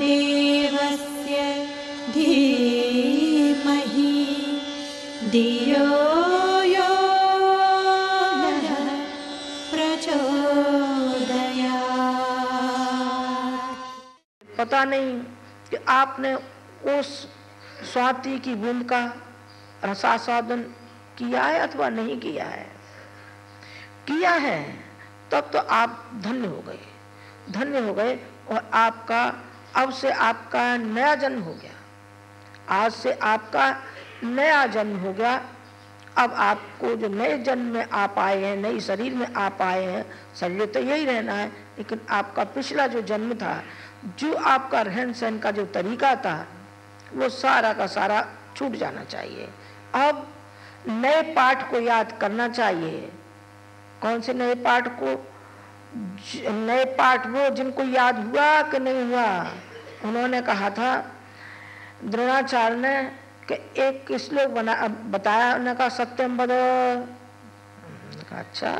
देवस्य धीमहि धियो यो नः प्रचोदयात्। पता नहीं कि आपने उस स्वाति की बूंद का रसास्वादन किया है अथवा नहीं किया है। किया है तब तो आप धन्य हो गए, धन्य हो गए। और आपका अब से आपका नया जन्म हो गया, आज से आपका नया जन्म हो गया। अब आपको जो नए जन्म में आप आए हैं, नई शरीर में आप आए हैं, शरीर तो यही रहना है, लेकिन आपका पिछला जो जन्म था, जो आपका रहन सहन का जो तरीका था, वो सारा का सारा छूट जाना चाहिए। अब नए पाठ को याद करना चाहिए। कौन से नए पाठ को? नए पाठ वो जिनको याद हुआ कि नहीं हुआ। उन्होंने कहा था द्रोणाचार्य ने कि एक श्लोक बताया, उन्होंने कहा सत्यम वद। अच्छा,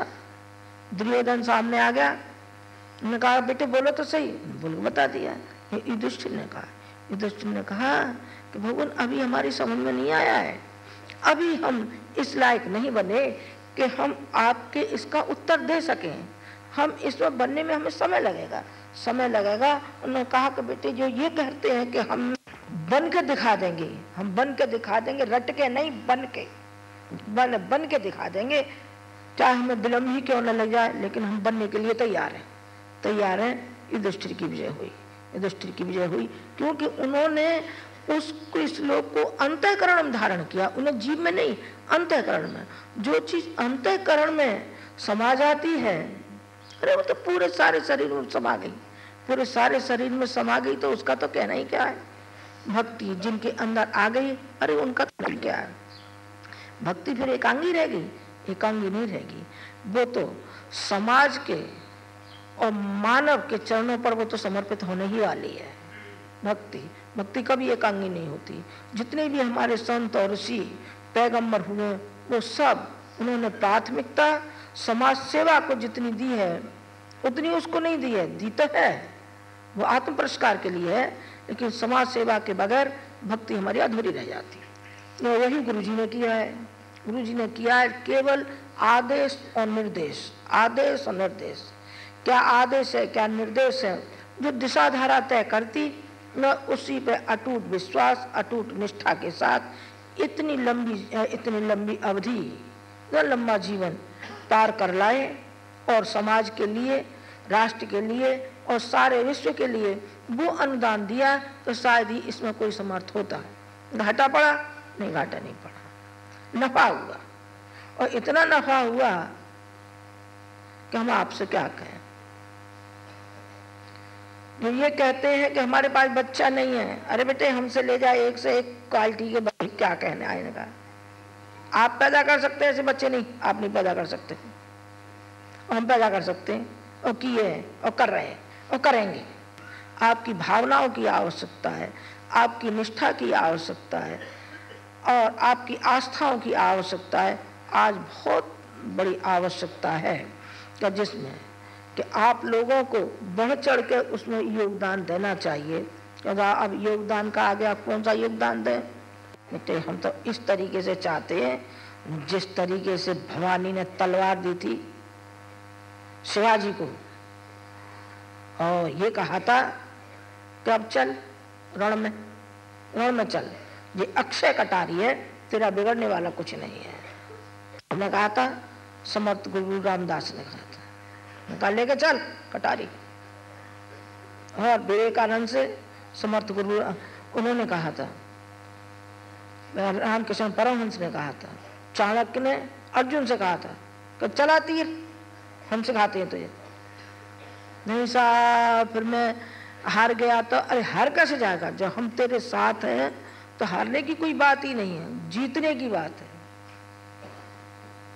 दुर्योधन सामने आ गया, उन्होंने कहा बेटे बोलो तो सही, बोल बता दिया। युधिष्ठिर ने कहा, युधिष्ठिर ने कहा कि भगवान अभी हमारी समझ में नहीं आया है, अभी हम इस लायक नहीं बने कि हम आपके इसका उत्तर दे सकें। हम इसमें बनने में हमें समय लगेगा, समय लगेगा। उन्होंने कहा कि बेटे जो ये कहते हैं कि हम बन के दिखा देंगे, हम बन के दिखा देंगे, रट के नहीं, बन के बन के दिखा देंगे, चाहे हमें विलम्ब ही क्यों न लग जाए, लेकिन हम बनने के लिए तैयार हैं, तैयार हैं। युधिष्ठिर की विजय हुई, युधिष्ठिर की विजय हुई, क्योंकि उन्होंने उस श्लोक को अंतःकरण में धारण किया। उन्हें जीव में नहीं, अंतःकरण में। जो चीज अंतःकरण में समा जाती है, अरे वो तो पूरे सारे शरीर में समा गई, पूरे सारे शरीर में समा गई, तो उसका तो कहना ही क्या है। भक्ति जिनके अंदर आ गई, अरे उनका तो क्या है। भक्ति फिर एकांगी रहेगी, एकांगी नहीं रहेगी। वो तो समाज के और मानव के चरणों पर वो तो समर्पित होने ही वाली है। भक्ति भक्ति कभी एकांगी नहीं होती। जितने भी हमारे संत और ऋषि पैगंबर हुए, वो सब उन्होंने प्राथमिकता समाज सेवा को जितनी दी है, उतनी उसको नहीं दी है। दी तो है, वो आत्म पुरस्कार के लिए है, लेकिन समाज सेवा के बगैर भक्ति हमारी अधूरी रह जाती। तो वही गुरुजी ने किया है। गुरुजी ने किया है केवल आदेश और निर्देश, आदेश और निर्देश। क्या आदेश है, क्या निर्देश है? जो दिशा धारा तय करती, न उसी पे अटूट विश्वास, अटूट निष्ठा के साथ इतनी लंबी अवधि, न लंबा जीवन पार कर लाए और समाज के लिए, राष्ट्र के लिए और सारे विश्व के लिए वो अनुदान दिया, तो शायद ही इसमें कोई समर्थ होता। घाटा पड़ा? नहीं, घाटा नहीं पड़ा, नफा हुआ। और इतना नफा हुआ कि हम आपसे क्या कहें। जो ये कहते हैं कि हमारे पास बच्चा नहीं है, अरे बेटे हमसे ले जाए एक से एक क्वालिटी के बच्चे, क्या कहने आए का। आप पैदा कर सकते हैं ऐसे बच्चे? नहीं, आप नहीं पैदा कर सकते, हम पैदा कर सकते हैं और किए हैं और कर रहे हैं और करेंगे। आपकी भावनाओं की आवश्यकता है, आपकी निष्ठा की आवश्यकता है और आपकी आस्थाओं की आवश्यकता है। आज बहुत बड़ी आवश्यकता है कि जिसमें कि आप लोगों को बढ़ चढ़ के उसमें योगदान देना चाहिए। अब योगदान का आ गया, कौन सा योगदान दें बेटे? हम तो इस तरीके से चाहते हैं जिस तरीके से भवानी ने तलवार दी थी शिवाजी को और ये कहा था कि अब चल रण में चल, ये अक्षय कटारी है, तेरा बिगड़ने वाला कुछ नहीं है। हमने कहा था, समर्थ गुरु रामदास ने कहा था, कहा लेके चल कटारी। और विवेकानंद से समर्थ गुरु उन्होंने कहा था, रामकृष्ण परमहंस ने कहा था, चाणक्य ने अर्जुन से कहा था कि चला तीर, हम सिखाते हैं तुझे। नहीं साहब, फिर मैं हार गया तो अरे हार कैसे जाएगा? जब हम तेरे साथ हैं तो हारने की कोई बात ही नहीं है, जीतने की बात है।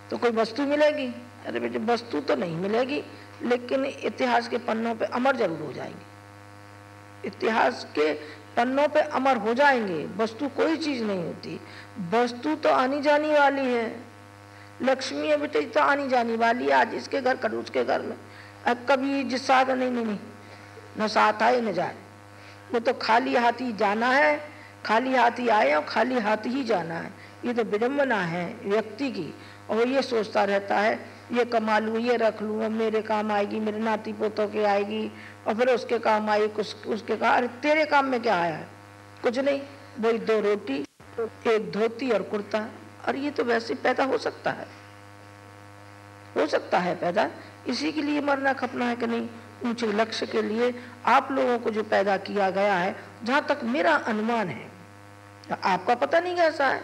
तो कोई वस्तु मिलेगी? अरे बेटे वस्तु तो नहीं मिलेगी, लेकिन इतिहास के पन्नों पे अमर जरूर हो जाएंगे, इतिहास के पन्नों पे अमर हो जाएंगे। वस्तु कोई चीज नहीं होती, वस्तु तो आनी जानी वाली है। लक्ष्मी है बेटे तो आनी जानी वाली है, आज इसके घर कल उसके घर में। अब कभी जिस साथ नहीं न साथ आए न जाए, वो तो खाली हाथ ही जाना है, खाली हाथ ही आए और खाली हाथ ही जाना है। ये तो विडम्बना है व्यक्ति की। और वो ये सोचता रहता है ये कमा लूँ, ये रख लूँ, मेरे काम आएगी, मेरे नाती पोतों के आएगी, और फिर उसके काम आई, कुछ उसके काम। अरे तेरे काम में क्या आया है? कुछ नहीं, वही 2 रोटी, 1 धोती और कुर्ता। और ये तो वैसे पैदा हो सकता है, हो सकता है पैदा। इसी के लिए मरना खपना है कि नहीं? ऊंचे लक्ष्य के लिए आप लोगों को जो पैदा किया गया है, जहाँ तक मेरा अनुमान है, आपका पता नहीं कैसा है,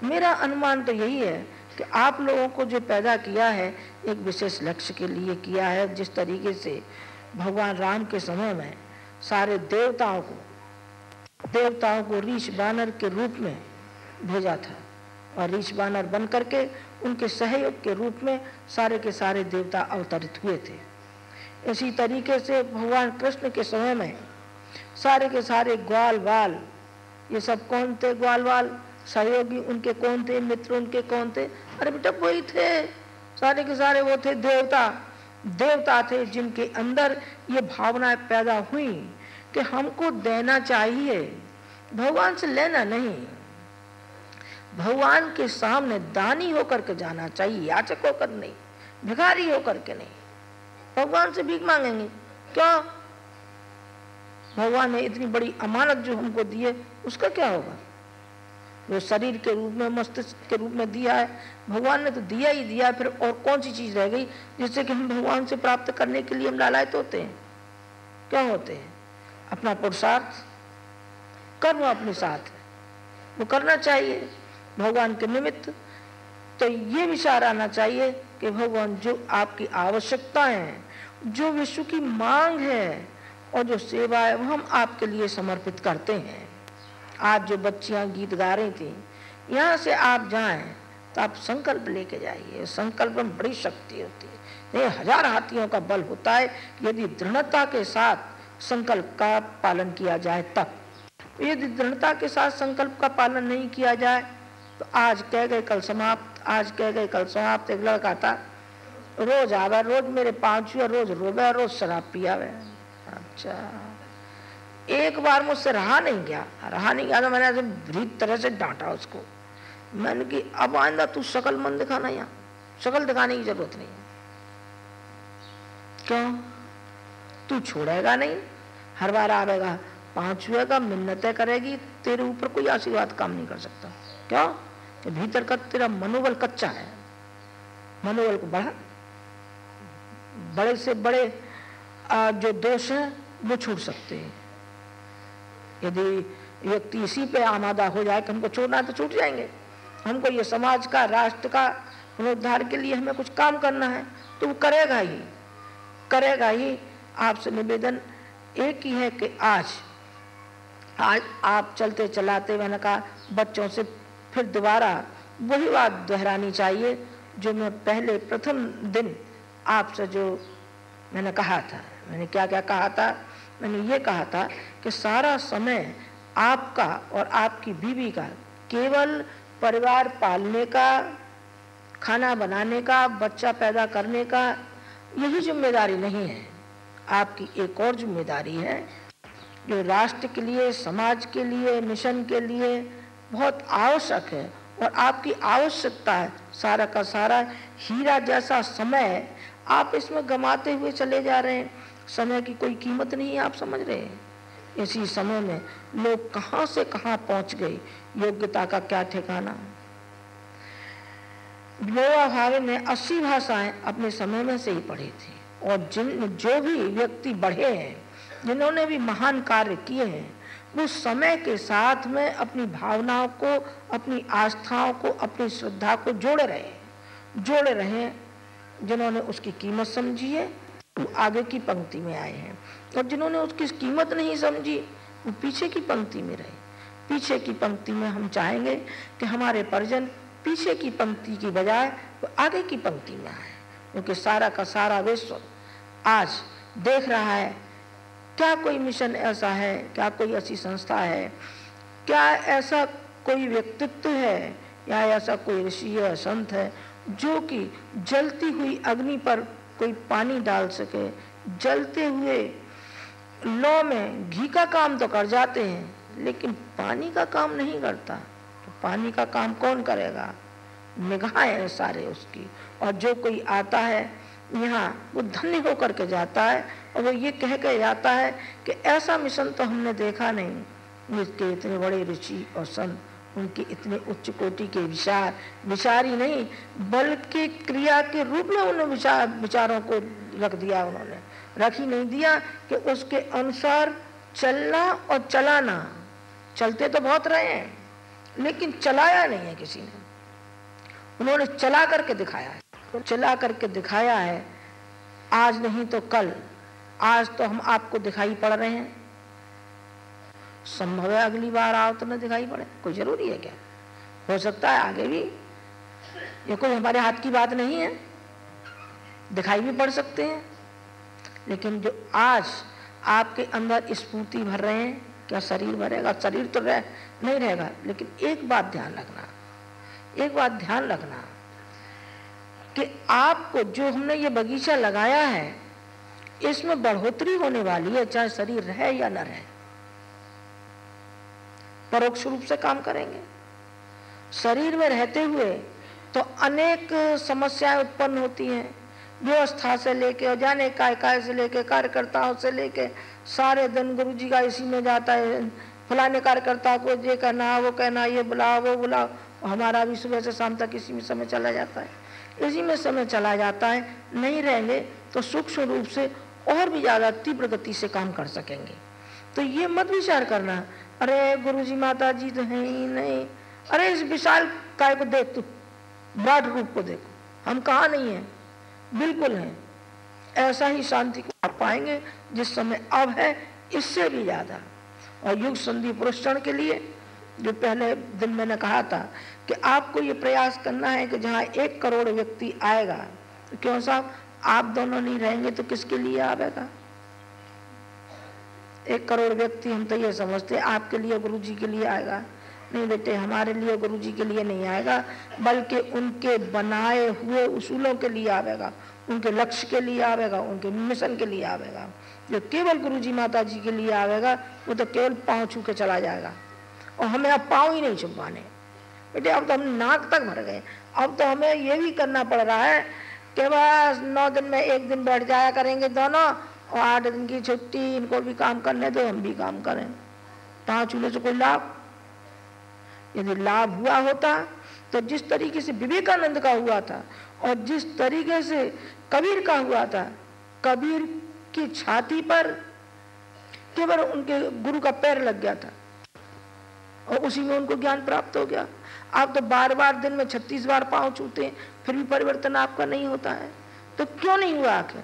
मेरा अनुमान तो यही है कि आप लोगों को जो पैदा किया है एक विशेष लक्ष्य के लिए किया है। जिस तरीके से भगवान राम के समय में सारे देवताओं को रीछ बानर के रूप में भेजा था, और रीछ बानर बन करके उनके सहयोग के रूप में सारे के सारे देवता अवतरित हुए थे। इसी तरीके से भगवान कृष्ण के समय में सारे के सारे ग्वाल वाल, ये सब कौन थे? ग्वाल वाल सहयोगी उनके कौन थे? मित्र उनके कौन थे? अरे बेटा वही थे, सारे के सारे वो थे देवता थे, जिनके अंदर ये भावनाएं पैदा हुई कि हमको देना चाहिए, भगवान से लेना नहीं। भगवान के सामने दानी होकर के जाना चाहिए, याचक होकर नहीं, भिखारी होकर के नहीं। भगवान से भीख मांगेंगे क्या? भगवान ने इतनी बड़ी अमानत जो हमको दी है, उसका क्या होगा? वो शरीर के रूप में, मस्तिष्क के रूप में दिया है, भगवान ने तो दिया ही दिया। फिर और कौन सी चीज रह गई जिससे कि हम भगवान से प्राप्त करने के लिए हम लालायित होते हैं? क्या होते हैं? अपना पुरुषार्थ, कर्म अपने साथ है, वो करना चाहिए भगवान के निमित्त। तो ये विचार आना चाहिए कि भगवान जो आपकी आवश्यकता है, जो विश्व की मांग है और जो सेवा है, वो हम आपके लिए समर्पित करते हैं। आज जो बच्चियां गीत गा रही थी, यहाँ से आप जाएं तो आप संकल्प लेके जाइए। संकल्प में बड़ी शक्ति होती है, ये 1000 हाथियों का बल होता है यदि दृढ़ता के साथ संकल्प का पालन किया जाए तब। यदि दृढ़ता के साथ संकल्प का पालन नहीं किया जाए तो आज कह गए कल समाप्त, आज कह गए कल समाप्त। एक लड़का था, रोज आवे, रोज मेरे पाँव छुए, रोज रोवे, रोज शराब पियावे। अच्छा, एक बार मुझसे रहा नहीं गया तो मैंने ऐसे बुरी तरह से डांटा उसको। मैंने कि अब आइंदा तू शकल मन दिखाना, यहाँ शकल दिखाने की जरूरत नहीं है। क्यों? तू छोड़ेगा नहीं, हर बार आवेगा, पाँव छुएगा, मिन्नतें करेगी, तेरे ऊपर कोई आशीर्वाद काम नहीं कर सकता। क्यों? कि भीतर का तेरा मनोबल कच्चा है। मनोबल को बढ़ा, बड़े से बड़े जो दोष है वो छूट सकते हैं। यदि व्यक्ति इसी पे आमादा हो जाए कि हमको छोड़ना है तो छूट जाएंगे। हमको ये समाज का, राष्ट्र का पुनरुद्धार के लिए हमें कुछ काम करना है तो वो करेगा ही। आपसे निवेदन एक ही है कि आज आप चलते चलाते, मैंने कहा बच्चों से फिर दोबारा वही बात दोहरानी चाहिए जो मैं पहले प्रथम दिन आपसे जो मैंने कहा था। मैंने क्या क्या कहा था? मैंने ये कहा था कि सारा समय आपका और आपकी बीवी का केवल परिवार पालने का, खाना बनाने का, बच्चा पैदा करने का यही जिम्मेदारी नहीं है। आपकी एक और जिम्मेदारी है जो राष्ट्र के लिए, समाज के लिए, मिशन के लिए बहुत आवश्यक है और आपकी आवश्यकता है। सारा का सारा हीरा जैसा समय आप इसमें गंवाते हुए चले जा रहे हैं। समय की कोई कीमत नहीं है, आप समझ रहे हैं? इसी समय में लोग कहां से कहां पहुंच गए, योग्यता का क्या ठिकाना। विनोबा भावे ने 80 भाषाएं अपने समय में से ही पढ़ी थी, और जो भी व्यक्ति बढ़े हैं, जिन्होंने भी महान कार्य किए हैं, वो समय के साथ में अपनी भावनाओं को, अपनी आस्थाओं को, अपनी श्रद्धा को जोड़े रहे। जिन्होंने उसकी कीमत समझी है वो आगे की पंक्ति में आए हैं, और जिन्होंने उसकी कीमत नहीं समझी वो पीछे की पंक्ति में रहे। पीछे की पंक्ति में हम चाहेंगे कि हमारे परिजन पीछे की पंक्ति की बजाय वो आगे की पंक्ति में आए, क्योंकि सारा का सारा विश्व आज देख रहा है क्या कोई मिशन ऐसा है, क्या कोई ऐसी संस्था है, क्या ऐसा कोई व्यक्तित्व है या ऐसा कोई ऋषि या संत है जो कि जलती हुई अग्नि पर कोई पानी डाल सके, जलते हुए लौ में घी का काम तो कर जाते हैं लेकिन पानी का काम नहीं करता, तो पानी का काम कौन करेगा? निगाहें है सारे उसकी। और जो कोई आता है यहाँ वो धन्य होकर के जाता है और वो ये कह के जाता है कि ऐसा मिशन तो हमने देखा नहीं, जिसके इतने बड़े ऋषि और संत, उनके इतने उच्च कोटि के विचार ही नहीं बल्कि क्रिया के रूप में उन्होंने विचारों को रख दिया। उन्होंने रख ही नहीं दिया कि उसके अनुसार चलना और चलाना। चलते तो बहुत रहे हैं लेकिन चलाया नहीं है किसी ने। उन्होंने चला करके दिखाया है, चला करके दिखाया है। आज नहीं तो कल, आज तो हम आपको दिखाई पड़ रहे हैं, संभव है अगली बार आओ तो न दिखाई पड़े। कोई जरूरी है क्या? हो सकता है आगे भी, ये कोई हमारे हाथ की बात नहीं है, दिखाई भी पड़ सकते हैं। लेकिन जो आज आपके अंदर स्फूर्ति भर रहे हैं, क्या शरीर भरेगा? शरीर तो नहीं रहेगा। लेकिन एक बात ध्यान रखना, एक बात ध्यान रखना कि आपको जो हमने ये बगीचा लगाया है इसमें बढ़ोतरी होने वाली है, चाहे शरीर रहे या न रहे। परोक्ष रूप से काम करेंगे। शरीर में रहते हुए तो अनेक समस्याएं उत्पन्न होती हैं, व्यवस्था से लेके और जाने काय से लेके कार्यकर्ताओं से लेके सारे दिन गुरु जी का इसी में जाता है। फलाने कार्यकर्ता को ये कहना, वो कहना, ये बुलाओ, वो बुलाओ। हमारा भी सुबह से शाम तक इसी में समय चला जाता है, इसी में समय चला जाता है। नहीं रहेंगे तो सूक्ष्म रूप से और भी ज़्यादा तीव्र गति से काम कर सकेंगे। तो ये मत विचार करना, अरे गुरुजी माता जी तो हैं ही नहीं, अरे इस विशाल काय को देख, तू विराट रूप को देखो, हम कहाँ नहीं हैं, बिल्कुल हैं। ऐसा ही शांति को आप पाएंगे जिस समय अब है, इससे भी ज़्यादा। और युग संधि पुरस्कार के लिए जो पहले दिन मैंने कहा था कि आपको ये प्रयास करना है कि जहाँ 1 करोड़ व्यक्ति आएगा, तो क्यों साहब आप दोनों नहीं रहेंगे तो किसके लिए आएगा? 1 करोड़ व्यक्ति हम तो ये समझते आपके लिए, गुरु जी के लिए आएगा। नहीं बेटे, हमारे लिए, गुरु जी के लिए नहीं आएगा, बल्कि उनके बनाए हुए उसूलों के लिए आवेगा, उनके लक्ष्य के लिए आवेगा, उनके मिशन के लिए आवेगा। जो केवल गुरु जी माता जी के लिए आवेगा वो तो केवल पाँव छू के चला जाएगा। और हमें अब पाँव ही नहीं छुपाने बेटे, अब तो हम नाक तक भर गए। अब तो हमें ये भी करना पड़ रहा है कि बस 9 दिन में 1 दिन बैठ जाया करेंगे दोनों, और 8 दिन की छुट्टी, इनको भी काम करने दो, हम भी काम करें। पाँव छूने से कोई लाभ? यदि लाभ हुआ होता तो जिस तरीके से विवेकानंद का हुआ था और जिस तरीके से कबीर का हुआ था, कबीर की छाती पर केवल उनके गुरु का पैर लग गया था और उसी में उनको ज्ञान प्राप्त हो गया। आप तो बार दिन में 36 बार पाँव छूते हैं, फिर भी परिवर्तन आपका नहीं होता है। तो क्यों नहीं हुआ आखिर?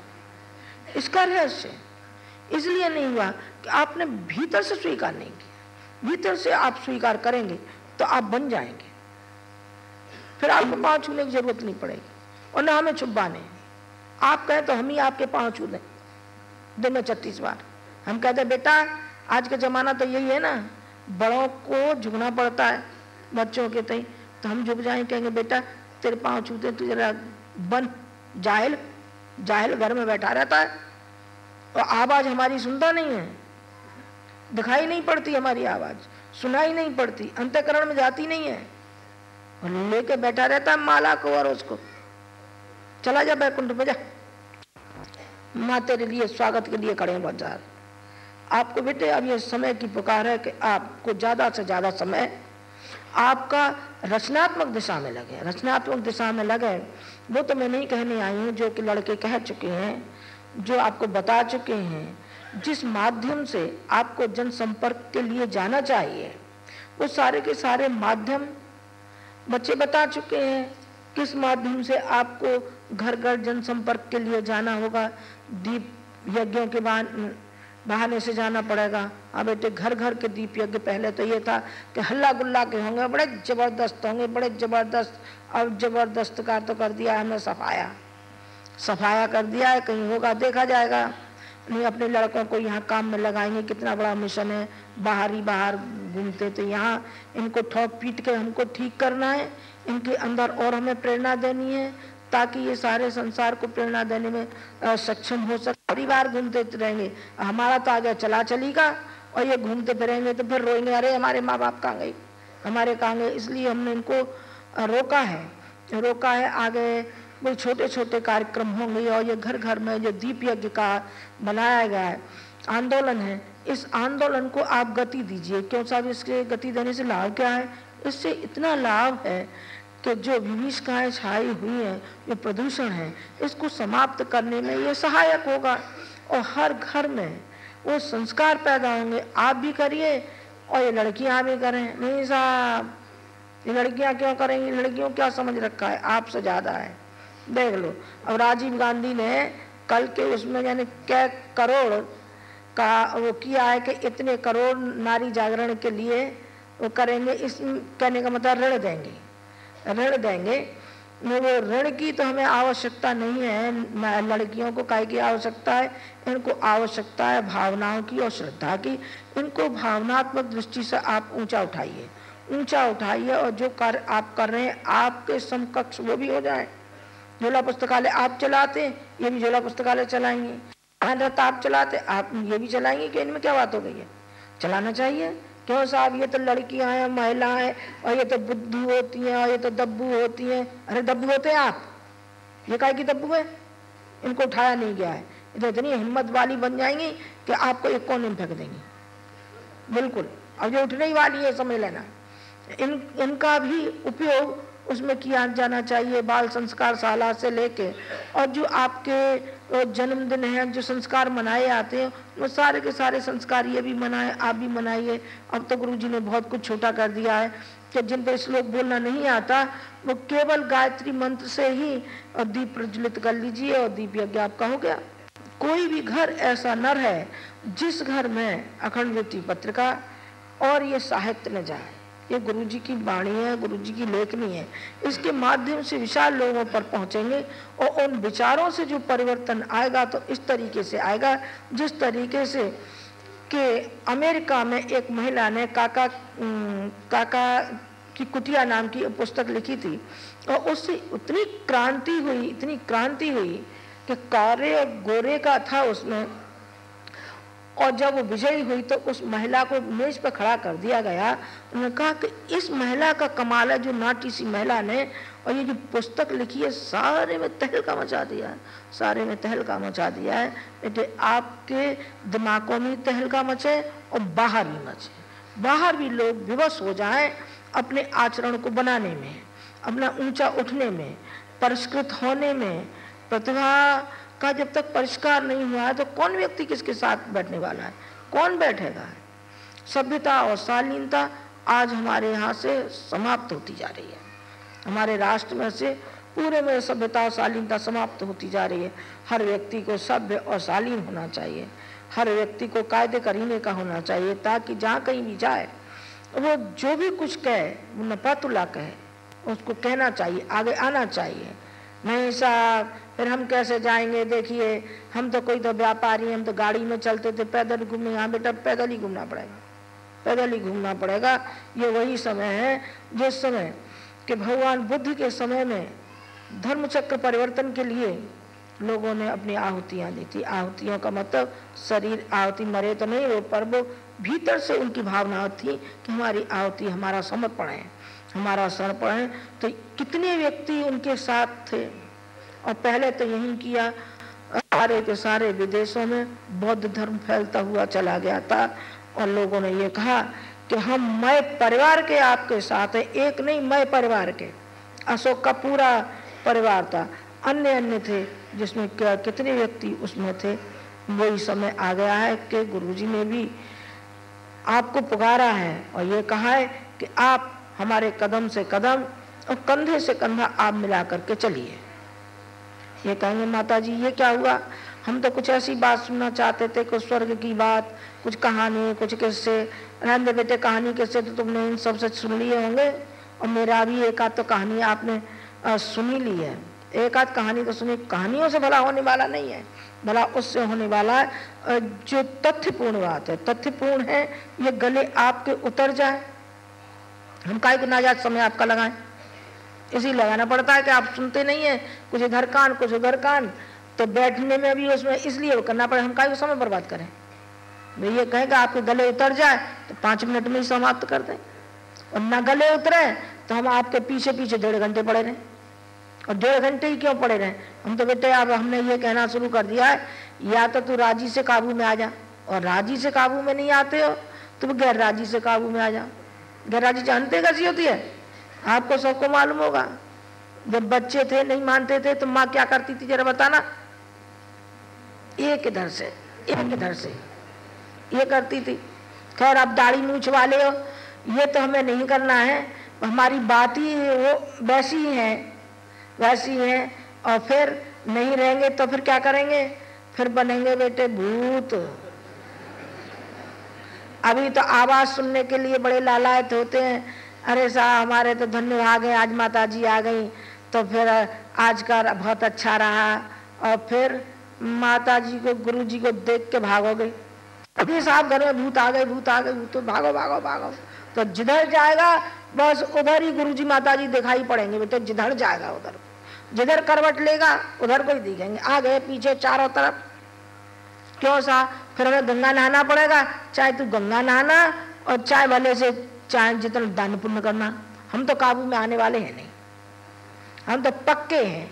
इसका रहस्य इसलिए नहीं हुआ कि आपने भीतर से स्वीकार नहीं किया। भीतर से आप स्वीकार करेंगे तो आप बन जाएंगे, फिर आपको पाँव छूने की जरूरत नहीं पड़ेगी और न हमें छुपाने। आप कहें तो हम ही आपके पाँव छू दें दिन में 36 बार। हम कहते बेटा आज का जमाना तो यही है ना, बड़ों को झुकना पड़ता है बच्चों के तई, तो हम झुक जाएं, कहेंगे बेटा तेरे पाँव छूते, तू जरा बन जाहिल। जाहिल घर में बैठा रहता है और आवाज़ हमारी सुनता नहीं है, दिखाई नहीं पड़ती हमारी आवाज़, सुनाई नहीं पड़ती, अंतःकरण में जाती नहीं है, और लेके बैठा रहता है माला को और उसको, चला जा बैकुंठ में जा, माँ तेरे लिए स्वागत के लिए खड़े हैं बाजार। आपको बेटे अब ये समय की पुकार है कि आपको ज़्यादा से ज़्यादा समय आपका रचनात्मक दिशा में लगे। रचनात्मक दिशा में लगे वो तो मैं नहीं कहने आई हूँ, जो कि लड़के कह चुके हैं, जो आपको बता चुके हैं, जिस माध्यम से आपको जनसंपर्क के लिए जाना चाहिए वो सारे के सारे माध्यम बच्चे बता चुके हैं। किस माध्यम से आपको घर घर जनसंपर्क के लिए जाना होगा? दीप यज्ञों के बहाने से जाना पड़ेगा। अब बेटे घर घर के दीप यज्ञ पहले तो ये था कि हल्ला गुल्ला के होंगे, बड़े ज़बरदस्त होंगे, बड़े ज़बरदस्त। अब ज़बरदस्त का तो कर दिया हमने सफाया कर दिया है, कहीं होगा देखा जाएगा। नहीं अपने लड़कों को यहाँ काम में लगाएंगे, कितना बड़ा मिशन है, बाहर घूमते, तो यहाँ इनको ठोक पीट के हमको ठीक करना है, इनके अंदर और हमें प्रेरणा देनी है ताकि ये सारे संसार को प्रेरणा देने में सक्षम हो सके। परिवार घूमते रहेंगे, हमारा तो आ गया चला चली का, और ये घूमते फिरेंगे तो फिर रोएंगे, अरे हमारे माँ बाप कहाँ गए, हमारे कहाँ गए। इसलिए हमने इनको रोका है। आगे वो छोटे छोटे कार्यक्रम होंगे, और ये घर घर में जो दीप यज्ञ का बनाया गया है आंदोलन है, इस आंदोलन को आप गति दीजिए। क्यों साहब, इसके गति देने से लाभ क्या है? इससे इतना लाभ है कि जो विभीषिकाएं छाई हुई हैं, जो प्रदूषण है, इसको समाप्त करने में ये सहायक होगा, और हर घर में वो संस्कार पैदा होंगे। आप भी करिए और ये लड़कियां भी करें। नहीं साहब, ये लड़कियां क्यों करेंगी? लड़कियों क्या समझ रखा है, आपसे ज्यादा है। देख लो, अब राजीव गांधी ने कल के उसमें यानी क्या करोड़ का वो किया है कि इतने करोड़ नारी जागरण के लिए वो करेंगे। इस कहने का मतलब ऋण देंगे। वो ऋण की तो हमें आवश्यकता नहीं है, लड़कियों को काहे की आवश्यकता है? इनको आवश्यकता है भावनाओं की और श्रद्धा की। इनको भावनात्मक दृष्टि से आप ऊंचा उठाइए, और जो कार्य आप कर रहे हैं आपके समकक्ष वो भी हो जाए। झोला पुस्तकालय आप चलाते, ये भी झोला पुस्तकालय चलाएंगे। रथ आप चलाते, आप ये भी चलाएंगे। कि इनमें क्या बात हो गई है? चलाना चाहिए। क्यों साहब, ये तो लड़कियां हैं, महिलाएं हैं, और ये तो बुद्धू होती हैं, और ये तो दब्बू होती हैं। अरे दब्बू होते हैं आप, ये काहे की दब्बू है? इनको उठाया नहीं गया है। ये तो इतनी हिम्मत वाली बन जाएंगी कि आपको एक कोने में फेंक देंगी, बिल्कुल। अब जो उठने ही वाली है, समझ लेना। इनका भी उपयोग उसमें किया जाना चाहिए, बाल संस्कार शाला से लेके, और जो आपके जन्मदिन है, जो संस्कार मनाए आते हैं, वो सारे के सारे संस्कार ये भी मनाए, आप भी मनाइए। अब तो गुरु जी ने बहुत कुछ छोटा कर दिया है कि जिन पर श्लोक बोलना नहीं आता, वो केवल गायत्री मंत्र से ही दीप प्रज्वलित कर लीजिए, और दीप यज्ञ आपका हो गया। कोई भी घर ऐसा न रहे जिस घर में अखंड ज्योति पत्रिका और ये साहित्य न जाए। ये गुरु जी की वाणी है, गुरु जी की लेखनी है। इसके माध्यम से विशाल लोगों पर पहुंचेंगे, और उन विचारों से जो परिवर्तन आएगा तो इस तरीके से आएगा जिस तरीके से कि अमेरिका में एक महिला ने काका की कुटिया नाम की पुस्तक लिखी थी, और उससे इतनी क्रांति हुई कि कारे और गोरे का था उसमें। और जब वो विजयी हुई तो उस महिला को मेज पर खड़ा कर दिया गया। उन्होंने कहा कि इस महिला का कमाल है, जो नाटी सी महिला ने और ये जो पुस्तक लिखी है, सारे में तहलका मचा दिया है। बेटे, आपके दिमागों में तहलका मचे और बाहर भी मचे। बाहर भी लोग विवश हो जाएं अपने आचरण को बनाने में, अपना ऊंचा उठने में, परिष्कृत होने में। प्रतिभा का जब तक परिष्कार नहीं हुआ है तो कौन व्यक्ति किसके साथ बैठने वाला है? कौन बैठेगा? सभ्यता और शालीनता आज हमारे यहाँ से समाप्त होती जा रही है। हमारे राष्ट्र में से पूरे में सभ्यता और शालीनता समाप्त होती जा रही है। हर व्यक्ति को सभ्य और शालीन होना चाहिए, हर व्यक्ति को कायदे करीने का होना चाहिए, ताकि जहाँ कहीं भी जाए वो जो भी कुछ कहे वो नपातुला कहे, उसको कहना चाहिए, आगे आना चाहिए। नहीं साहब, फिर हम कैसे जाएंगे? देखिए, हम तो कोई तो व्यापारी, हम तो गाड़ी में चलते थे, पैदल घूमेंगे। हाँ बेटा, पैदल ही घूमना पड़ेगा। ये वही समय है जिस समय कि भगवान बुद्ध के समय में धर्मचक्र परिवर्तन के लिए लोगों ने अपनी आहुतियाँ दी थी। आहुतियों का मतलब शरीर आहुति मरे तो नहीं हो, पर वो भीतर से उनकी भावना थी कि हमारी आहुति हमारा समर्पण है, हमारा समर्पण है। तो कितने व्यक्ति उनके साथ थे। और पहले तो यही किया, सारे के सारे विदेशों में बौद्ध धर्म फैलता हुआ चला गया था, और लोगों ने ये कहा कि हम मैं परिवार के आपके साथ है। एक नहीं, मैं परिवार के। अशोक का पूरा परिवार था, अन्य थे, जिसमें कितने व्यक्ति उसमें थे। वही समय आ गया है कि गुरुजी ने भी आपको पुकारा है और ये कहा है कि आप हमारे कदम से कदम और कंधे से कंधा आप मिला करके चलिए। ये कहेंगे माता जी ये क्या हुआ? हम तो कुछ ऐसी बात सुनना चाहते थे, कुछ स्वर्ग की बात, कुछ कहानी, कुछ किस्से। रहने बेटे, कहानी किस्से तो तुमने इन सब से सुन लिए होंगे, और मेरा भी एक आध तो कहानी आपने सुनी ली है। एक आध कहानी तो सुनी। कहानियों से भला होने वाला नहीं है, भला उससे होने वाला है जो तथ्यपूर्ण बात है। तथ्यपूर्ण है, ये गले आपके उतर जाए। हम काहे को नाजायज समय आपका लगाएं? इसी लगाना पड़ता है कि आप सुनते नहीं है, कुछ इधर कान कुछ उधर कान, तो बैठने में भी उसमें इसलिए वो करना पड़े, हम काहे को समय बर्बाद करें। भाई ये कहेगा आपके गले उतर जाए तो 5 मिनट में ही समाप्त कर दें, और ना गले उतरे तो हम आपके पीछे पीछे 1.5 घंटे पड़े रहें। और 1.5 घंटे ही क्यों पड़े रहें? हम तो बेटे अब हमने ये कहना शुरू कर दिया है, या तो तू राजी से काबू में आ जा, और राजी से काबू में नहीं आते हो तो गैर राजी से काबू में आ जा। गैर राजी जानते कैसी होती है? आपको सबको मालूम होगा। जब बच्चे थे नहीं मानते थे तो माँ क्या करती थी जरा बताना? एक इधर से एक इधर से ये करती थी। खैर अब दाढ़ी मूछ वाले हो, ये तो हमें नहीं करना है, हमारी बात ही वो वैसी ही है वैसी है। और फिर नहीं रहेंगे तो फिर क्या करेंगे? फिर बनेंगे बेटे भूत। अभी तो आवाज सुनने के लिए बड़े लालायत होते हैं, अरे साहब हमारे तो धन्य आ गए, आज माता जी आ गई तो फिर आज का बहुत अच्छा रहा, और फिर माता जी को गुरु जी को देख के भागोगे। अभी साहब घर में भूत आ गए भूत आ गए, तो भागो भागो भागो। तो जिधर जाएगा बस उधर ही गुरु जी माता जी दिखाई पड़ेंगे बेटे, जिधर जाएगा उधर, जिधर करवट लेगा उधर को ही दिखेंगे, आगे पीछे चारों तरफ। क्यों सा? फिर हमें गंगा नहाना पड़ेगा, चाहे तू गंगा नहाना और चाहे भले से चाहे जितना दान पुण्य करना। हम तो काबू में आने वाले हैं नहीं, हम तो पक्के हैं।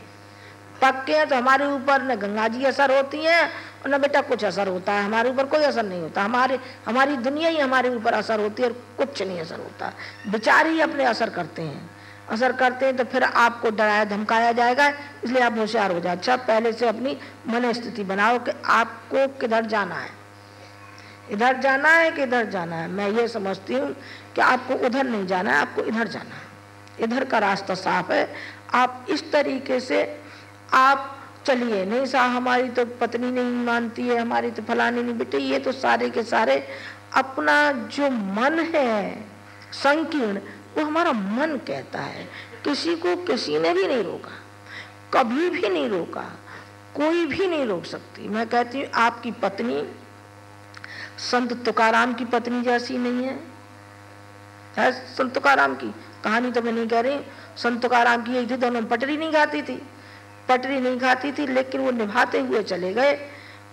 पक्के हैं तो हमारे ऊपर न गंगा जी असर होती है और न बेटा कुछ असर होता है, हमारे ऊपर कोई असर नहीं होता। हमारी दुनिया ही हमारे ऊपर असर होती है और कुछ नहीं असर होता। विचार ही अपने असर करते हैं, असर करते हैं तो फिर आपको डराया धमकाया जाएगा, इसलिए आप होशियार हो जाए। अच्छा पहले से अपनी मन स्थिति बनाओ कि आपको किधर जाना है, इधर जाना है कि इधर जाना है। मैं ये समझती हूँ कि आपको उधर नहीं जाना है, आपको इधर जाना है। इधर का रास्ता साफ है, आप इस तरीके से आप चलिए। नहीं साहब हमारी तो पत्नी नहीं मानती है, हमारी तो फलानी नहीं, बेटे ये तो सारे के सारे अपना जो मन है संकीर्ण, वो हमारा मन कहता है। किसी को किसी ने भी नहीं रोका, कभी भी नहीं रोका, कोई भी नहीं रोक सकती। मैं कहती हूँ आपकी पत्नी संत तुकाराम की पत्नी जैसी नहीं है। संत तुकाराम की कहानी तो मैं नहीं कह रही, संत तुकाराम की यही थी, दोनों पटरी नहीं खाती थी, पटरी नहीं खाती थी, लेकिन वो निभाते हुए चले गए।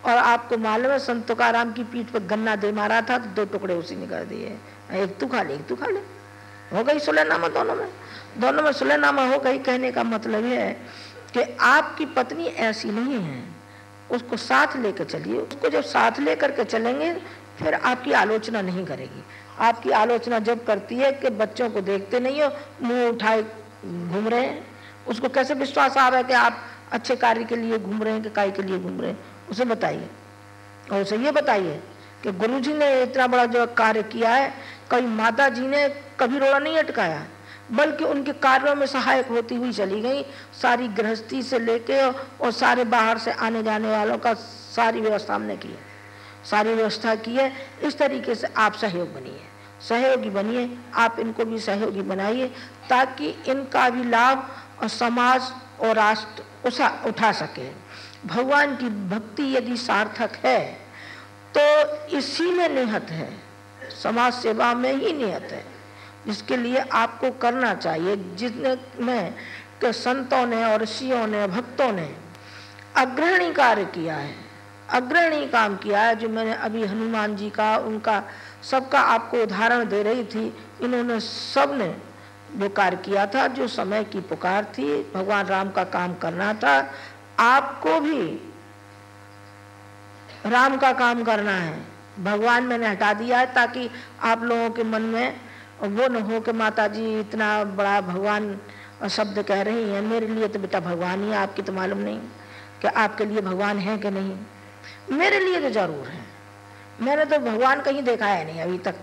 और आपको मालूम है संत तुकाराम की पीठ पर गन्ना दे मारा था तो 2 टुकड़े उसी ने कर दिए, एक तू खा ले एक तू खा ले, हो गई सुलहनामा। दोनों में सुलहनामा हो गई। कहने का मतलब ये है कि आपकी पत्नी ऐसी नहीं है, उसको साथ लेकर चलिए। उसको जब साथ लेकर के चलेंगे फिर आपकी आलोचना नहीं करेगी। आपकी आलोचना जब करती है कि बच्चों को देखते नहीं हो, मुंह उठाए घूम रहे हैं, उसको कैसे विश्वास आ रहा है कि आप अच्छे कार्य के लिए घूम रहे हैं कि काय के लिए घूम रहे हैं? उसे बताइए, और उसे ये बताइए कि गुरुजी ने इतना बड़ा जो कार्य किया है, कभी माता जी ने कभी रोड़ा नहीं अटकाया, बल्कि उनके कार्यों में सहायक होती हुई चली गई। सारी गृहस्थी से लेके और सारे बाहर से आने जाने वालों का सारी व्यवस्था हमने की है, सारी व्यवस्था की है। इस तरीके से आप सहयोग बनिए, सहयोगी बनिए, आप इनको भी सहयोगी बनाइए, ताकि इनका भी लाभ और समाज और राष्ट्र उठा सके। भगवान की भक्ति यदि सार्थक है तो इसी में निहित है, समाज सेवा में ही निहित है, जिसके लिए आपको करना चाहिए। जिसने के संतों ने और ऋषियों ने भक्तों ने अग्रणी कार्य किया है, अग्रणी काम किया है। जो मैंने अभी हनुमान जी का उनका सबका आपको उदाहरण दे रही थी, इन्होंने सब ने जो कार्य किया था, जो समय की पुकार थी, भगवान राम का काम करना था। आपको भी राम का काम करना है। भगवान मैंने हटा दिया है ताकि आप लोगों के मन में वो न हो कि माता जी इतना बड़ा भगवान शब्द कह रही हैं, मेरे लिए तो बेटा भगवान ही है, आपकी तो मालूम नहीं कि आपके लिए भगवान है कि नहीं। मेरे लिए तो जरूर है, मैंने तो भगवान कहीं देखा है नहीं अभी तक।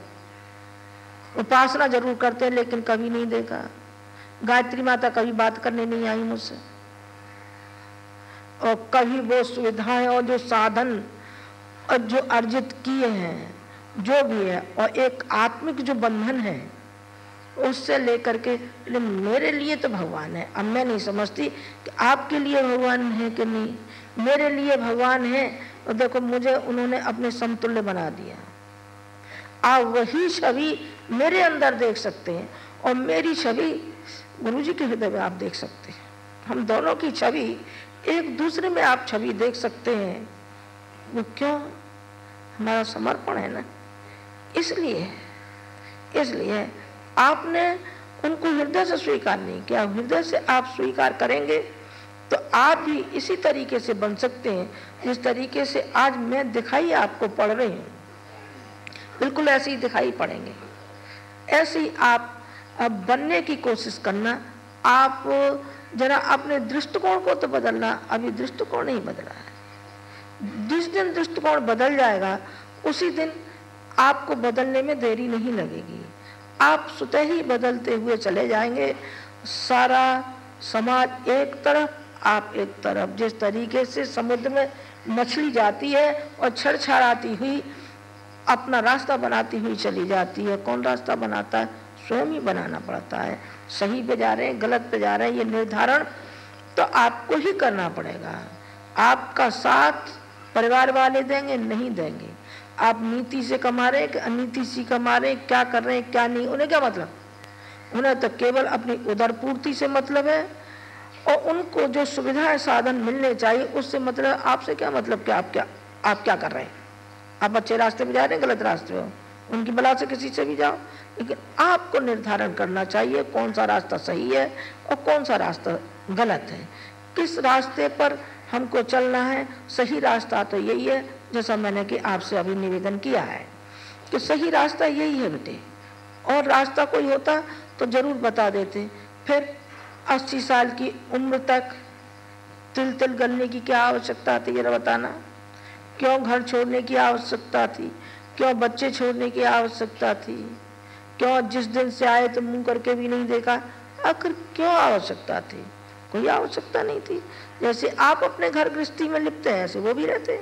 उपासना जरूर करते हैं लेकिन कभी नहीं देखा। गायत्री माता कभी बात करने नहीं आई मुझसे, और कभी वो सुविधाएं और जो साधन और जो अर्जित किए हैं जो भी है, और एक आत्मिक जो बंधन है उससे लेकर के, मेरे लिए तो भगवान है। अब मैं नहीं समझती कि आपके लिए भगवान है कि नहीं। मेरे लिए भगवान है तो देखो मुझे उन्होंने अपने समतुल्य बना दिया। आप वही छवि मेरे अंदर देख सकते हैं और मेरी छवि गुरुजी के हृदय में आप देख सकते हैं। हम दोनों की छवि एक दूसरे में आप छवि देख सकते हैं। वो क्यों? हमारा समर्पण है ना। इसलिए आपने उनको हृदय से स्वीकार नहीं किया। हृदय से आप स्वीकार करेंगे तो आप भी इसी तरीके से बन सकते हैं जिस तरीके से आज मैं दिखाई आपको पड़ रही हूँ, बिल्कुल ऐसे ही दिखाई पड़ेंगे। ऐसे ही आप अब बनने की कोशिश करना। आप जरा अपने दृष्टिकोण को तो बदलना। अभी दृष्टिकोण नहीं बदला है। जिस दिन दृष्टिकोण बदल जाएगा उसी दिन आपको बदलने में देरी नहीं लगेगी। आप स्वतः ही बदलते हुए चले जाएंगे। सारा समाज एक तरफ, आप एक तरफ। जिस तरीके से समुद्र में मछली जाती है और छड़छड़ाती हुई अपना रास्ता बनाती हुई चली जाती है, कौन रास्ता बनाता है? स्वयं ही बनाना पड़ता है। सही पे जा रहे हैं, गलत पे जा रहे हैं, ये निर्धारण तो आपको ही करना पड़ेगा। आपका साथ परिवार वाले देंगे? नहीं देंगे। आप नीति से कमा रहे हैं कि अनीति से कमा रहे हैं, क्या कर रहे हैं क्या नहीं, उन्हें क्या मतलब? उन्हें तो केवल अपनी उदर पूर्ति से मतलब है और उनको जो सुविधाएं साधन मिलने चाहिए उससे मतलब। आपसे क्या मतलब कि आप क्या कर रहे हैं? आप अच्छे रास्ते पे जा रहे हैं, गलत रास्ते हो, उनकी बला से किसी से भी जाओ, लेकिन आपको निर्धारण करना चाहिए कौन सा रास्ता सही है और कौन सा रास्ता गलत है, किस रास्ते पर हमको चलना है। सही रास्ता तो यही है, जैसा मैंने कि आपसे अभी निवेदन किया है कि सही रास्ता यही है बेटे, और रास्ता कोई होता तो जरूर बता देते। फिर 80 साल की उम्र तक तिल तिल गलने की क्या आवश्यकता थी, जरा बताना? क्यों घर छोड़ने की आवश्यकता थी? क्यों बच्चे छोड़ने की आवश्यकता थी? क्यों जिस दिन से आए तो मुंह करके भी नहीं देखा? आखिर क्यों आवश्यकता थी? कोई आवश्यकता नहीं थी। जैसे आप अपने घर गृहस्थी में लिपते हैं ऐसे वो भी रहते,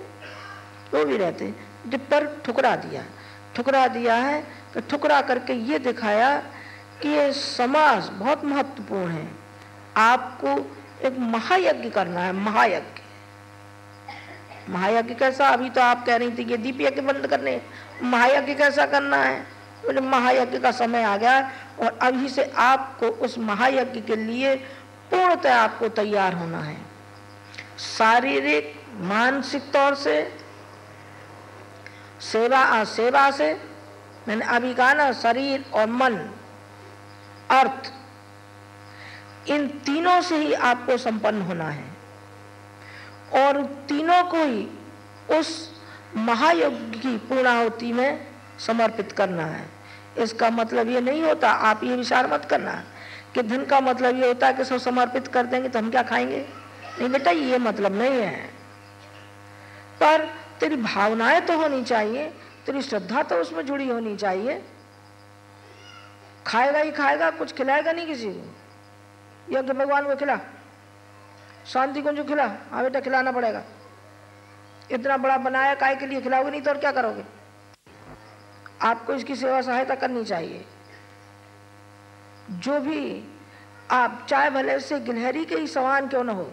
जब पर ठुकरा दिया है कि ठुकरा करके ये दिखाया कि ये समाज बहुत महत्वपूर्ण है। आपको एक महायज्ञ करना है। महायज्ञ कैसा? अभी तो आप कह रही थी कि दीप यज्ञ बंद करने, महायज्ञ कैसा करना है? बोले महायज्ञ का समय आ गया और अभी से आपको उस महायज्ञ के लिए पूर्णतः आपको तैयार होना है। शारीरिक मानसिक तौर से, सेवा से, मैंने अभी कहा ना, शरीर और मन, अर्थ, इन तीनों से ही आपको संपन्न होना है और तीनों को ही उस महायज्ञ की पूर्णाहुति में समर्पित करना है। इसका मतलब ये नहीं होता, आप ये विचार मत करना कि धन का मतलब ये होता है कि सब समर्पित कर देंगे तो हम क्या खाएंगे। नहीं बेटा, ये मतलब नहीं है। पर तेरी भावनाएं तो होनी चाहिए, तेरी श्रद्धा तो उसमें जुड़ी होनी चाहिए। खाएगा ही खाएगा, कुछ खिलाएगा नहीं किसी को। यज्ञ भगवान को खिला, शांति को जो खिला, हाँ बेटा खिलाना पड़ेगा। इतना बड़ा बनाया काय के लिए? खिलाओगे नहीं तो और क्या करोगे? आपको इसकी सेवा सहायता करनी चाहिए। जो भी आप, चाहे भले से गिलहरी के ही समान क्यों न हो,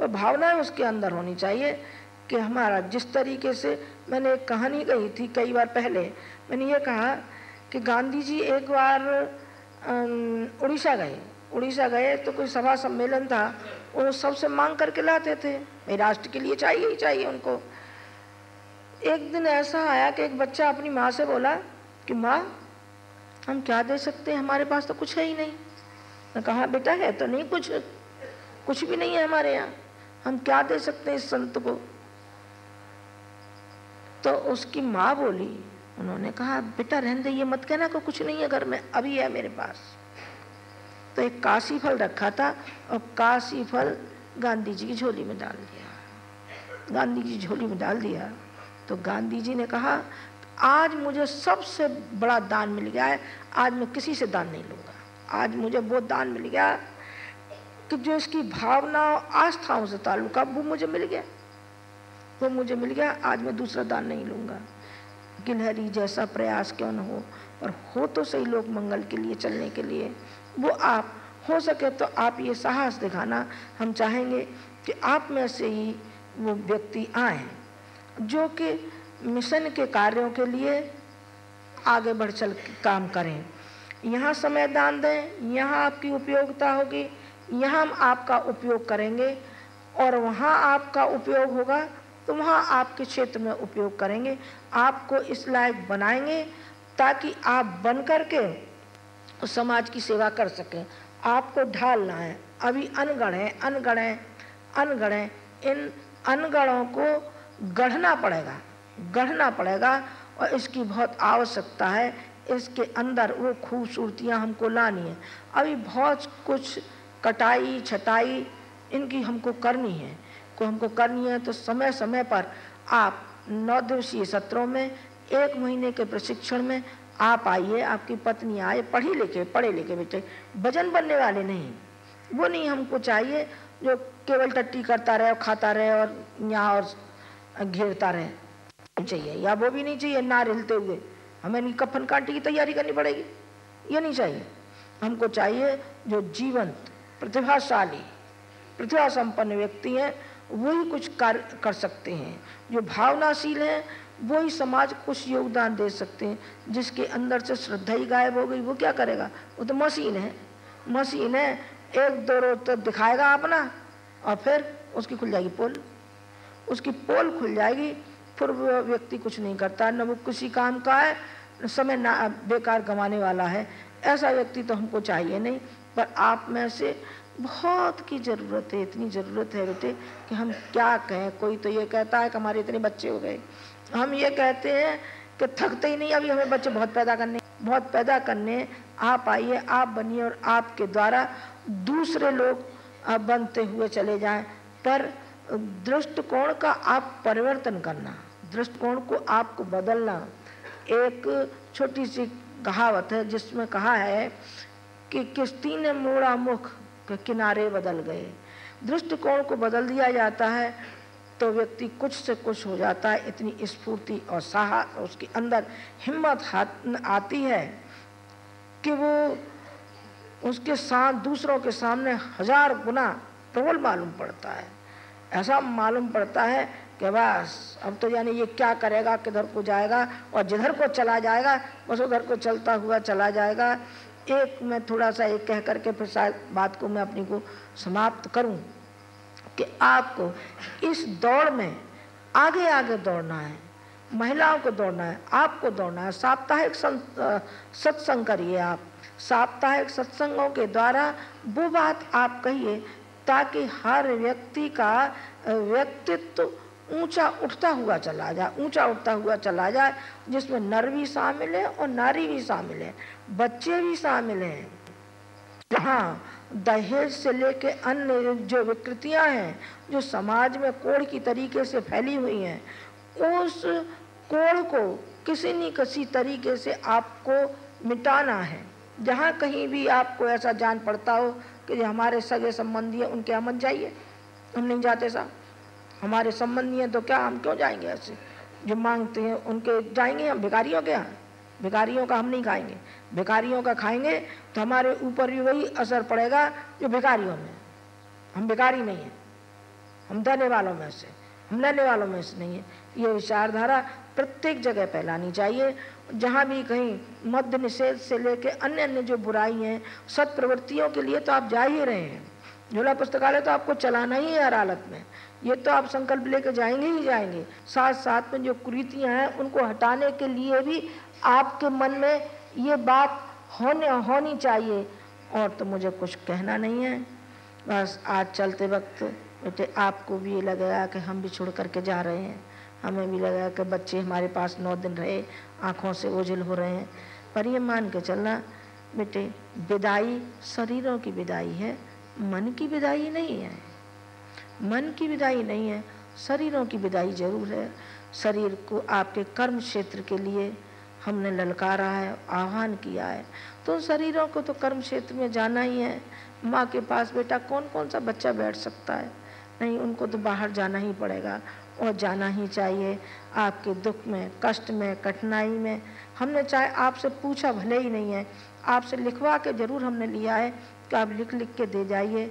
वह भावना उसके अंदर होनी चाहिए कि हमारा जिस तरीके से, मैंने एक कहानी कही थी कई बार पहले, मैंने ये कहा कि गांधी जी एक बार उड़ीसा गए तो कोई सभा सम्मेलन था, वो सबसे मांग करके लाते थे, भाई राष्ट्र के लिए चाहिए ही चाहिए उनको। एक दिन ऐसा आया कि एक बच्चा अपनी माँ से बोला कि माँ हम क्या दे सकते हैं, हमारे पास तो कुछ है ही नहीं। मैं कहा बेटा है तो नहीं, कुछ भी नहीं है हमारे यहाँ, हम क्या दे सकते हैं इस संत को। तो उसकी माँ बोली, उन्होंने कहा बेटा रहने दे, ये मत कहना को कुछ नहीं है घर में, अभी है मेरे पास। तो एक काशी फल रखा था और काशी फल गांधी जी की झोली में डाल दिया। तो गांधी जी ने कहा आज मुझे सबसे बड़ा दान मिल गया है, आज मैं किसी से दान नहीं लूँगा। आज मुझे वो दान मिल गया कि जो इसकी भावना आस्थाओं से ताल्लुक, वो मुझे मिल गया, आज मैं दूसरा दान नहीं लूँगा। गिलहरी जैसा प्रयास क्यों न हो, पर हो तो सही लोक मंगल के लिए, चलने के लिए। वो आप हो सके तो आप ये साहस दिखाना। हम चाहेंगे कि आप में से ही वो व्यक्ति आए जो कि मिशन के कार्यों के लिए आगे बढ़ चल काम करें। यहाँ समय दान दें, यहाँ आपकी उपयोगिता होगी, यहाँ हम आपका उपयोग करेंगे। और वहाँ आपका उपयोग होगा तो वहाँ आपके क्षेत्र में उपयोग करेंगे, आपको इस लायक बनाएंगे ताकि आप बन करके उस समाज की सेवा कर सकें। आपको ढालना है। अभी अनगढ़ हैं, अनगढ़ हैं, अनगढ़ हैं, इन अनगढ़ों को गढ़ना पड़ेगा, गढ़ना पड़ेगा और इसकी बहुत आवश्यकता है। इसके अंदर वो खूबसूरतियाँ हमको लानी है। अभी बहुत कुछ कटाई छटाई इनकी हमको करनी है, को हमको करनी है। तो समय समय पर आप 9 दिवसीय सत्रों में, 1 महीने के प्रशिक्षण में आप आइए, आपकी पत्नी आए, पढ़े लिखे बेटे, भजन बनने वाले नहीं, वो नहीं हमको चाहिए जो केवल टट्टी करता रहे और खाता रहे और यहाँ और घेरता रहे, चाहिए। या वो भी नहीं चाहिए नार हिलते हुए, हमें नहीं कफन कांटी की तैयारी करनी पड़ेगी, ये नहीं चाहिए। हमको चाहिए जो जीवंत प्रतिभाशाली प्रतिभा संपन्न व्यक्ति हैं, वही कुछ कार्य कर सकते हैं। जो भावनाशील हैं वही समाज को कुछ योगदान दे सकते हैं। जिसके अंदर से श्रद्धा ही गायब हो गई वो क्या करेगा? वो तो मशीन है, मशीन है। 1-2 रोज तो दिखाएगा अपना और फिर उसकी खुल जाएगी पोल, उसकी पोल खुल जाएगी, फिर वो व्यक्ति कुछ नहीं करता, न वो किसी काम का है, समय ना बेकार गंवाने वाला है। ऐसा व्यक्ति तो हमको चाहिए नहीं। पर आप में से बहुत की ज़रूरत है, इतनी ज़रूरत है बेटे कि हम क्या कहें। कोई तो ये कहता है कि हमारे इतने बच्चे हो गए, हम ये कहते हैं कि थकते ही नहीं, अभी हमें बच्चे बहुत पैदा करने। आप आइए, आप बनिए और आपके द्वारा दूसरे लोग बनते हुए चले जाएं। पर दृष्टिकोण का आप परिवर्तन करना, दृष्टिकोण को आपको बदलना। एक छोटी सी कहावत है जिसमें कहा है कि किश्ती ने मोड़ा मुख के किनारे बदल गए। दृष्टिकोण को बदल दिया जाता है तो व्यक्ति कुछ से कुछ हो जाता है। इतनी स्फूर्ति और साहस उसके अंदर हिम्मत आती है कि वो उसके साथ दूसरों के सामने 1000 गुना प्रबल मालूम पड़ता है। ऐसा मालूम पड़ता है कि बस अब तो यानी ये क्या करेगा, किधर को जाएगा, और जिधर को चला जाएगा बस उधर को चलता हुआ चला जाएगा। एक मैं थोड़ा सा एक कह करके फिर शायद बात को मैं अपनी को समाप्त करूं कि आपको इस दौड़ में आगे आगे दौड़ना है, महिलाओं को दौड़ना है, आपको दौड़ना है। साप्ताहिक सत्संग करिए आप, साप्ताहिक सत्संगों के द्वारा वो बात आप कहिए ताकि हर व्यक्ति का व्यक्तित्व ऊंचा उठता हुआ चला जाए, ऊंचा उठता हुआ चला जाए, जिसमें नर भी शामिल है और नारी भी शामिल है, बच्चे भी शामिल हैं। हाँ, दहेज से लेके अन्य जो विकृतियां हैं जो समाज में कोढ़ की तरीके से फैली हुई हैं, उस कोढ़ को किसी न किसी तरीके से आपको मिटाना है। जहाँ कहीं भी आपको ऐसा जान पड़ता हो कि जो हमारे सगे संबंधी हैं उनके यहाँ मत जाइए, हम नहीं जाते साहब, हमारे संबंधी हैं तो क्या, हम क्यों जाएंगे? ऐसे जो मांगते हैं उनके जाएंगे हम? भिखारियों के यहाँ? भिखारियों का हम नहीं खाएंगे। भिखारियों का खाएंगे तो हमारे ऊपर भी वही असर पड़ेगा जो भिखारियों में। हम भिखारी नहीं हैं, हम देने वालों में से, हम लेने वालों में से नहीं है। ये विचारधारा प्रत्येक जगह फैलानी चाहिए। जहाँ भी कहीं मद्य निषेध से लेके अन्य अन्य जो बुराई हैं, सत्प्रवृत्तियों के लिए तो आप जा ही रहे हैं। झोला पुस्तकालय तो आपको चलाना ही है हर हालत में, ये तो आप संकल्प लेके जाएंगे ही जाएंगे। साथ साथ में जो कुरीतियाँ हैं उनको हटाने के लिए भी आपके मन में ये बात होनी चाहिए। और तो मुझे कुछ कहना नहीं है, बस आज चलते वक्त बेटे आपको भी ये लगेगा कि हम भी छोड़ करके जा रहे हैं, हमें भी लगेगा कि बच्चे हमारे पास 9 दिन रहे, आँखों से ओझल हो रहे हैं। पर ये मान के चलना बेटे, विदाई शरीरों की विदाई है, मन की विदाई नहीं है। मन की विदाई नहीं है, शरीरों की विदाई जरूर है। शरीर को आपके कर्म क्षेत्र के लिए हमने ललकारा है, आह्वान किया है, तो शरीरों को तो कर्म क्षेत्र में जाना ही है। माँ के पास बेटा कौन कौन सा बच्चा बैठ सकता है? नहीं, उनको तो बाहर जाना ही पड़ेगा और जाना ही चाहिए। आपके दुख में, कष्ट में, कठिनाई में हमने चाहे आपसे पूछा भले ही नहीं है, आपसे लिखवा के जरूर हमने लिया है कि आप लिख लिख के दे जाइए,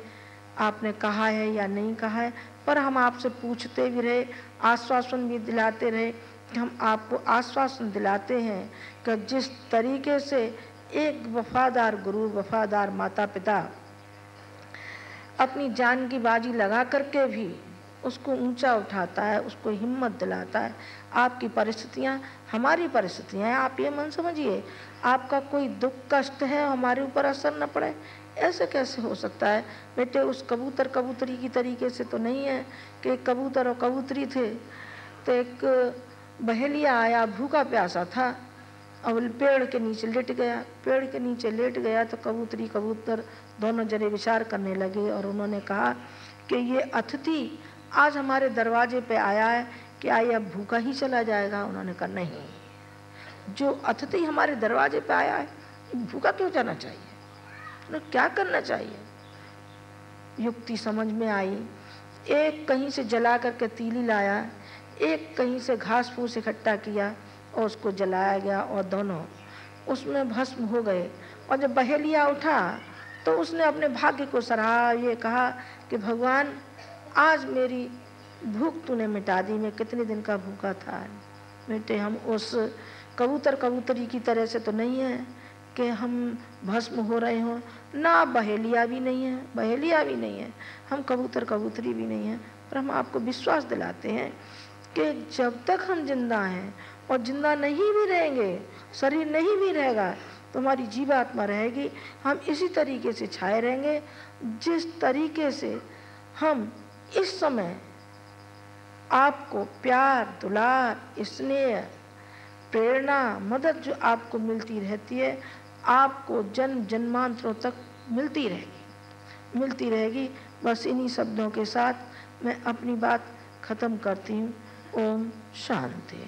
आपने कहा है या नहीं कहा है। पर हम आपसे पूछते भी रहे, आश्वासन भी दिलाते रहे कि हम आपको आश्वासन दिलाते हैं कि जिस तरीके से एक वफादार गुरु, वफादार माता पिता अपनी जान की बाजी लगा करके भी उसको ऊंचा उठाता है, उसको हिम्मत दिलाता है। आपकी परिस्थितियाँ हमारी परिस्थितियाँ हैं, आप ये मन समझिए। आपका कोई दुख कष्ट है, हमारे ऊपर असर न पड़े, ऐसे कैसे हो सकता है? बेटे, उस कबूतर कबूतरी की तरीके से तो नहीं है कि एक कबूतर और कबूतरी थे, तो एक बहेलिया आया, भूखा प्यासा था, और पेड़ के नीचे लेट गया। पेड़ के नीचे लेट गया तो कबूतरी कबूतर दोनों जने विचार करने लगे, और उन्होंने कहा कि ये अतिथि आज हमारे दरवाजे पे आया है, क्या ये अब भूखा ही चला जाएगा? उन्होंने कहा नहीं, जो अतिथि हमारे दरवाजे पे आया है भूखा क्यों जाना चाहिए, उन्हें क्या करना चाहिए? युक्ति समझ में आई। एक कहीं से जला करके तीली लाया, एक कहीं से घास फूस इकट्ठा किया और उसको जलाया गया, और दोनों उसमें भस्म हो गए। और जब बहेलिया उठा तो उसने अपने भाग्य को सराहा, ये कहा कि भगवान, आज मेरी भूख तूने मिटा दी, मैं कितने दिन का भूखा था। बेटे, हम उस कबूतर कबूतरी की तरह से तो नहीं है कि हम भस्म हो रहे हों, ना बहेलिया भी नहीं है, बहेलिया भी नहीं है, हम कबूतर कबूतरी भी नहीं है। पर हम आपको विश्वास दिलाते हैं कि जब तक हम जिंदा हैं और जिंदा नहीं भी रहेंगे, शरीर नहीं भी रहेगा, तो हमारी जीवात्मा रहेगी। हम इसी तरीके से छाए रहेंगे जिस तरीके से हम इस समय आपको प्यार, दुलार, स्नेह, प्रेरणा, मदद जो आपको मिलती रहती है, आपको जन्म जन्मांतरों तक मिलती रहेगी। बस इन्हीं शब्दों के साथ मैं अपनी बात खत्म करती हूँ। ओम शांति।